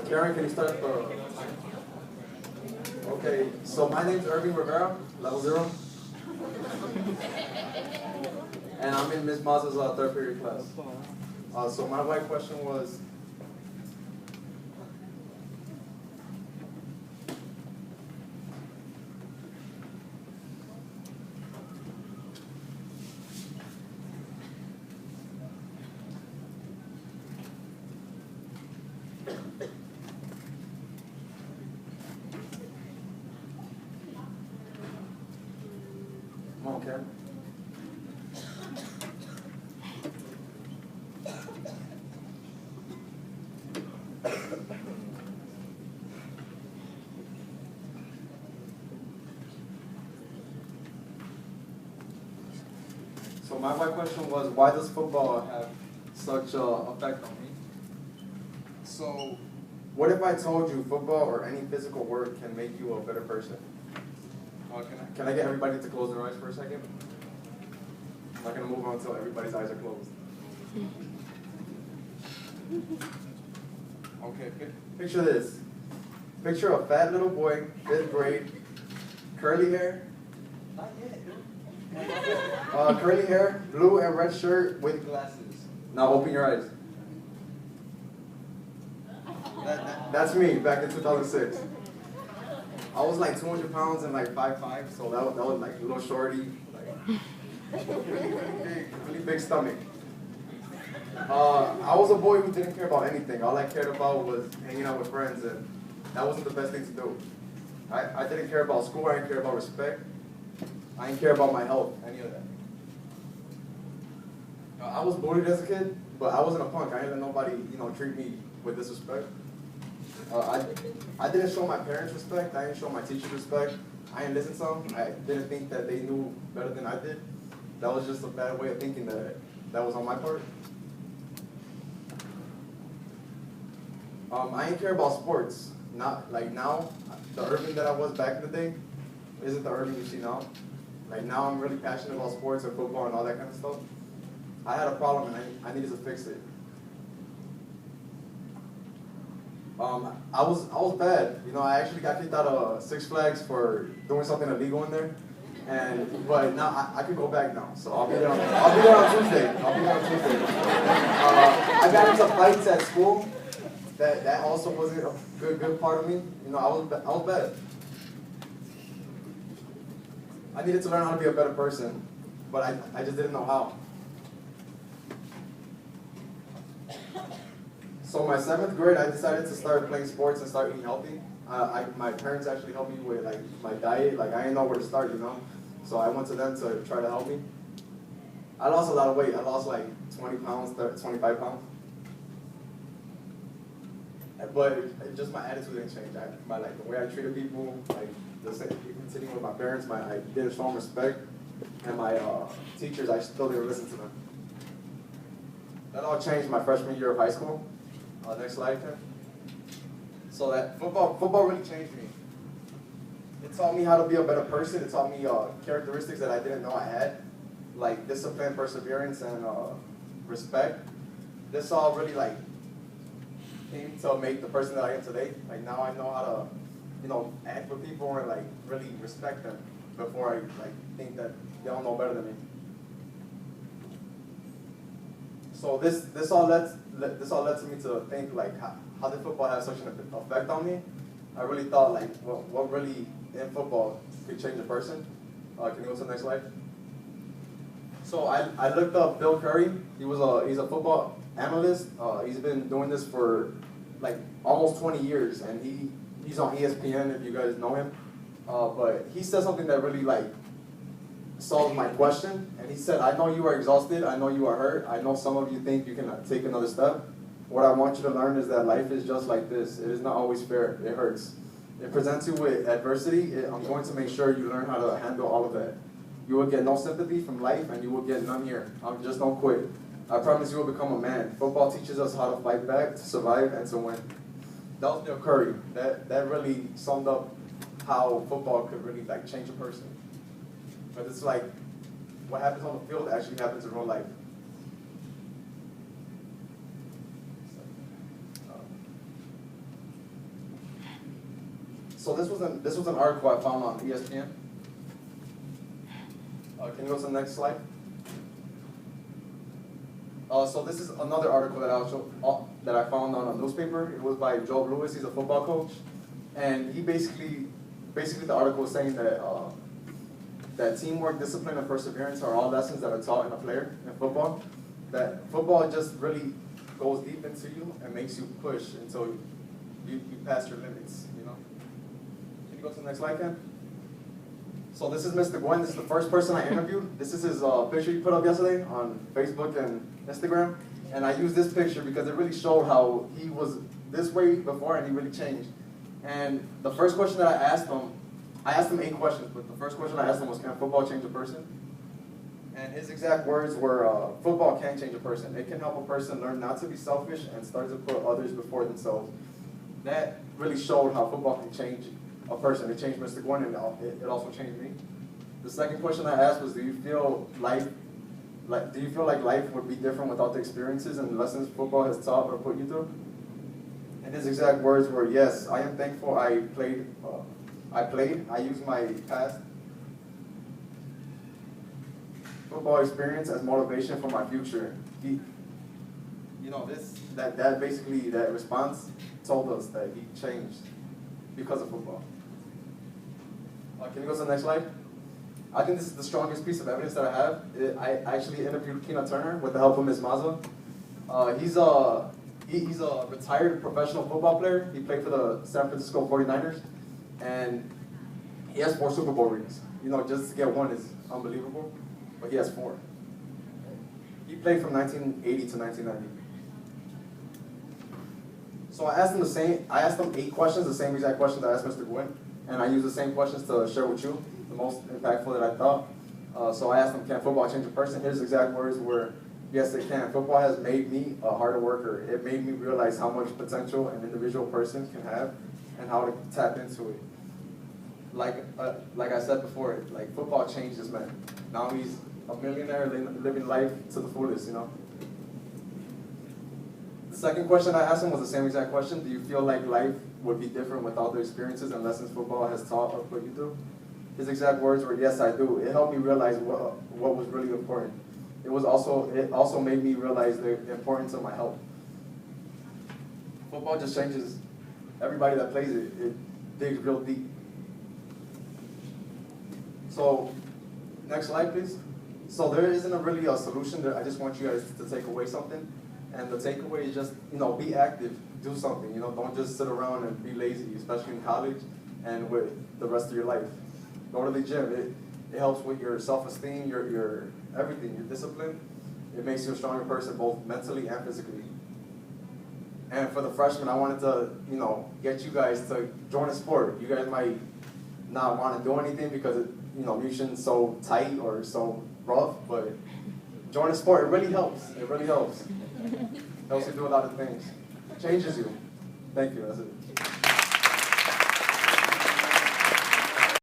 Karen, can you start the... Okay, so my name's Irving Rivera, level 0. And I'm in Ms. Mazza's third period class. So my white question was, okay. So my white question was, why does football have such an effect on me? So what if I told you football or any physical work can make you a better person? Can I get everybody to close their eyes for a second? I'm not going to move on until everybody's eyes are closed. Okay, picture this. Picture a fat little boy, 5th grade, curly hair. Not yet, dude. Curly hair, blue and red shirt with glasses. Now open your eyes. That's me back in 2006. I was like 200 pounds and like 5'5", so that was like a little shorty, like really big stomach. I was a boy who didn't care about anything. All I cared about was hanging out with friends, and that wasn't the best thing to do. I didn't care about school, I didn't care about respect, I didn't care about my health, any of that. I was bullied as a kid, but I wasn't a punk. I didn't let nobody, treat me with disrespect. I didn't show my parents respect. I didn't show my teachers respect. I didn't listen to them. I didn't think that they knew better than I did. That was just a bad way of thinking that was on my part. I didn't care about sports. Not like now, the Irving that I was back in the day isn't the Irving you see now. Like now I'm really passionate about sports and football and all that kind of stuff. I had a problem and I needed to fix it. I was bad. I actually got kicked out of Six Flags for doing something illegal in there. But now I can go back now. So I'll be there on Tuesday. I got into fights at school. That also wasn't a good part of me. I was bad. I needed to learn how to be a better person, but I just didn't know how. So my 7th grade, I decided to start playing sports and start eating healthy. My parents actually helped me with my diet. Like I didn't know where to start, So I went to them to try to help me. I lost a lot of weight. I lost like 20 pounds, 25 pounds. But just my attitude didn't change. The way I treated people, sitting with my parents, I didn't show them respect, and my teachers, I still didn't listen to them. That all changed my freshman year of high school. Next slide, Ken. So that football really changed me. It taught me how to be a better person. It taught me characteristics that I didn't know I had, like discipline, perseverance, and respect. This all really came to make the person that I am today. Like now I know how to, act with people and really respect them before I think that they don't know better than me. So this all led to me to think how did football have such an effect on me? I really thought what really in football could change a person. Can you go to the next slide? So I looked up Bill Curry. He's a football analyst. He's been doing this for almost 20 years, and he's on ESPN if you guys know him. But he said something that really solved my question, and he said, I know you are exhausted, I know you are hurt, I know some of you think you can take another step. What I want you to learn is that life is just like this. It is not always fair. It hurts. It presents you with adversity. I'm going to make sure you learn how to handle all of that. You will get no sympathy from life, and you will get none here. Just don't quit. I promise you will become a man. Football teaches us how to fight back, to survive, and to win. That was Bill Curry. That really summed up how football could really change a person. But it's what happens on the field actually happens in real life. So this was an article I found on ESPN. Can you go to the next slide? So this is another article that I found on a newspaper. It was by Joe Lewis. He's a football coach, and he basically the article was saying that that teamwork, discipline, and perseverance are all lessons that are taught in a player in football. That football just really goes deep into you and makes you push until you pass your limits. You know. Can you go to the next slide, Ken? So this is Mr. Gwen. This is the first person I interviewed. This is his picture he put up yesterday on Facebook and Instagram. And I used this picture because it really showed how he was this way before and he really changed. And the first question that I asked him 8 questions, but the first question I asked him was, can football change a person? And his exact words were, football can change a person. It can help a person learn not to be selfish and start to put others before themselves. That really showed how football can change a person. It changed Mr. Gwen, and it also changed me. The second question I asked was, do you feel like life would be different without the experiences and lessons football has taught or put you through? And his exact words were, yes, I am thankful I played. I used my past football experience as motivation for my future. That response told us that he changed because of football. Can you go to the next slide? I think this is the strongest piece of evidence that I have. I actually interviewed Tina Turner with the help of Ms. Mazza. He's a retired professional football player. He played for the San Francisco 49ers, and he has 4 Super Bowl rings. You know, just to get one is unbelievable, but he has 4. He played from 1980 to 1990. So I asked him 8 questions, the same exact questions I asked Mr. Gwynn, and I used the same questions to share with you, the most impactful that I thought. So I asked him, can football change a person? His exact words were, yes, it can. Football has made me a harder worker. It made me realize how much potential an individual person can have and how to tap into it. Like I said before, like football changed this man. Now he's a millionaire living life to the fullest, you know. The second question I asked him was the same exact question. Do you feel like life would be different without the experiences and lessons football has taught or put you through? His exact words were, yes, I do. It helped me realize what was really important. It also made me realize the importance of my health. Football just changes everybody that plays it. It digs real deep. So, next slide, please. So there isn't really a solution there. I just want you guys to take away something. And the takeaway is just, be active, do something. Don't just sit around and be lazy, especially in college and with the rest of your life. Go to the gym. It helps with your self-esteem, your everything, your discipline. It makes you a stronger person, both mentally and physically. And for the freshmen, I wanted to, get you guys to join a sport. You guys might not want to do anything because music's so tight or so rough, but join a sport. It really helps. It really helps. Helps you do a lot of things. Changes you. Thank you. That's it.